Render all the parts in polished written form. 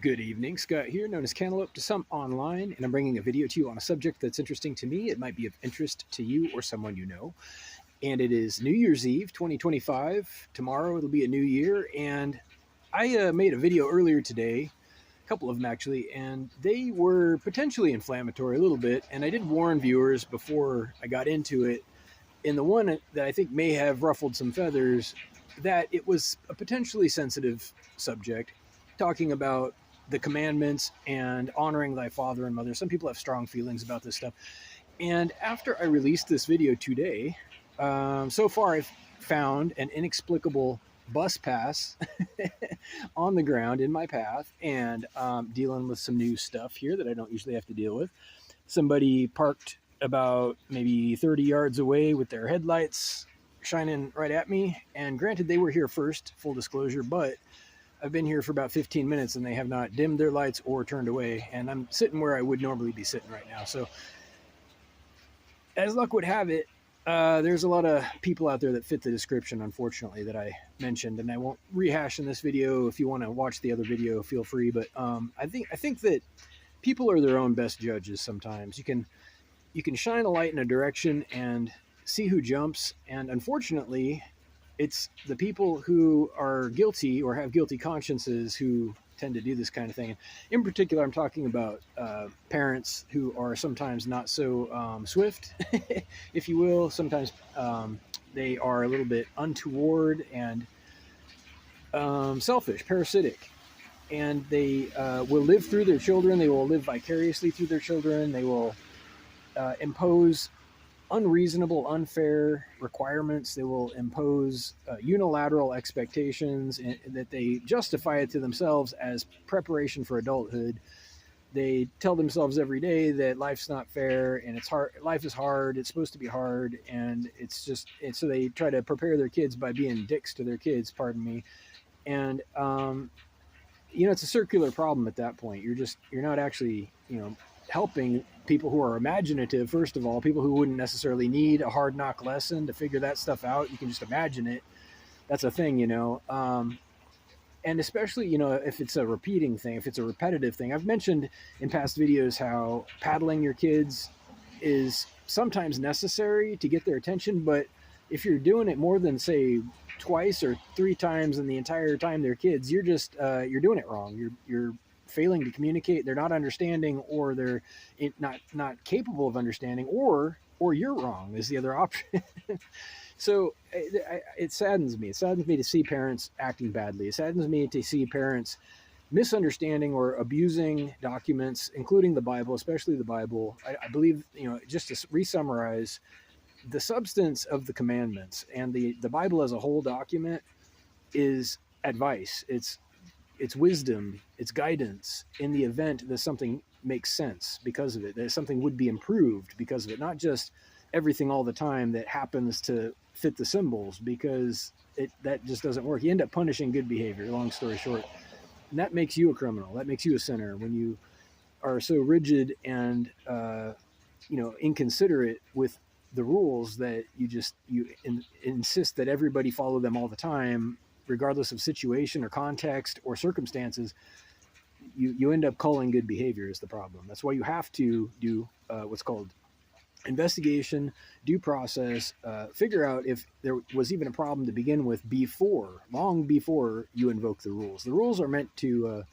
Good evening, Scott here, known as Cantaloupe to some online, and I'm bringing a video to you on a subject that's interesting to me. It might be of interest to you or someone you know. And it is New Year's Eve 2025. Tomorrow it'll be a new year, and I made a video earlier today, a couple of them actually, and they were potentially inflammatory a little bit, and I did warn viewers before I got into it. In the one that I think may have ruffled some feathers, that it was a potentially sensitive subject, talking about the commandments and honoring thy father and mother. Some people have strong feelings about this stuff. And after I released this video today, so far I've found an inexplicable bus pass on the ground in my path, and dealing with some new stuff here that I don't usually have to deal with. Somebody parked about maybe 30 yards away with their headlights shining right at me. And granted, they were here first, full disclosure, but I've been here for about 15 minutes and they have not dimmed their lights or turned away. And I'm sitting where I would normally be sitting right now. So as luck would have it, there's a lot of people out there that fit the description, unfortunately, that I mentioned, and I won't rehash in this video. If you want to watch the other video, feel free. But I think that people are their own best judges sometimes. You can shine a light in a direction and see who jumps, and unfortunately, it's the people who are guilty or have guilty consciences who tend to do this kind of thing. And in particular, I'm talking about parents who are sometimes not so swift, if you will. Sometimes they are a little bit untoward and selfish, parasitic. And they will live through their children. They will live vicariously through their children. They will impose unreasonable, unfair requirements. They will impose unilateral expectations that they justify it to themselves as preparation for adulthood. They tell themselves every day that life's not fair and it's hard. Life is hard. It's supposed to be hard, and so they try to prepare their kids by being dicks to their kids. Pardon me. And it's a circular problem at that point. You're not actually helping people who are imaginative. First of all, people who wouldn't necessarily need a hard knock lesson to figure that stuff out. You can just imagine it. That's a thing, and especially, if it's a repeating thing, if it's a repetitive thing. I've mentioned in past videos how paddling your kids is sometimes necessary to get their attention, but if you're doing it more than, say, twice or three times in the entire time they're kids, you're doing it wrong. You're failing to communicate. They're not understanding, or they're not capable of understanding, or you're wrong is the other option. So it saddens me. It saddens me to see parents acting badly. It saddens me to see parents misunderstanding or abusing documents, including the Bible, especially the Bible. I believe, just to re-summarize, the substance of the commandments and the Bible as a whole document is advice. It's wisdom, it's guidance in the event that something makes sense because of it, that something would be improved because of it, not just everything all the time that happens to fit the symbols, because that just doesn't work. You end up punishing good behavior, long story short, and that makes you a criminal. That makes you a sinner when you are so rigid and inconsiderate with the rules that you insist that everybody follow them all the time, regardless of situation or context or circumstances. You end up calling good behavior is the problem. That's why you have to do what's called investigation, due process, figure out if there was even a problem to begin with long before you invoke the rules. The rules are meant to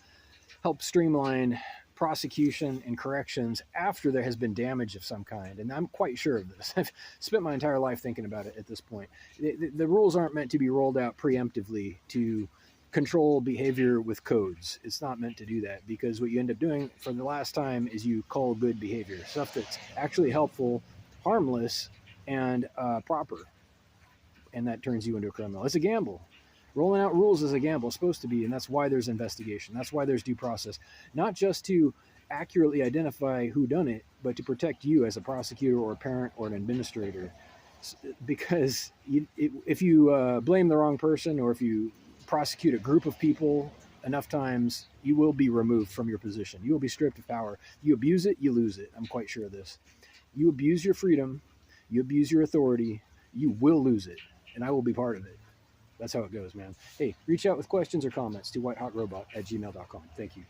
help streamline prosecution and corrections after there has been damage of some kind. And I'm quite sure of this. I've spent my entire life thinking about it at this point. The rules aren't meant to be rolled out preemptively to control behavior with codes. It's not meant to do that, because what you end up doing for the last time is you call good behavior, stuff that's actually helpful, harmless, and proper. And that turns you into a criminal. It's a gamble. Rolling out rules is a gamble. It's supposed to be, and that's why there's investigation. That's why there's due process. Not just to accurately identify who done it, but to protect you as a prosecutor or a parent or an administrator. Because if you blame the wrong person, or if you prosecute a group of people enough times, you will be removed from your position. You will be stripped of power. You abuse it, you lose it. I'm quite sure of this. You abuse your freedom, you abuse your authority, you will lose it, and I will be part of it. That's how it goes, man. Hey, reach out with questions or comments to whitehotrobot@gmail.com. Thank you.